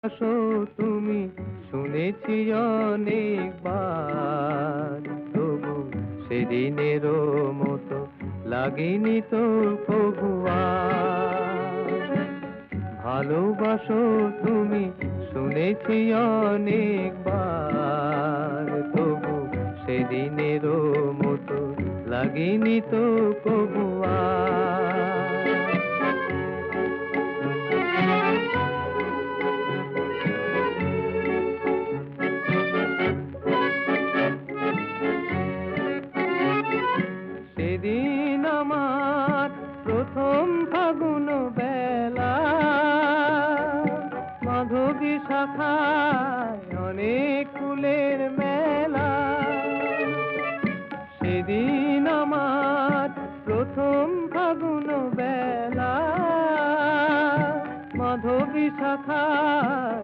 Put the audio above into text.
আসো তুমি শুনেছি অনেকবার, তবু সেদিনেরও মতো লাগেনি তো কবু আর। ভালোবাসো তুমি শুনেছি অনেকবার, তবু সেদিনেরও মতো লাগেনি তো কবু আর। সেদিন আমার প্রথম ফাগুন বেলা, মাধবী শাখায় অনেক ফুলের মেলা। সেদিন আমার প্রথম ফাগুন বেলা, মাধবী শাখায়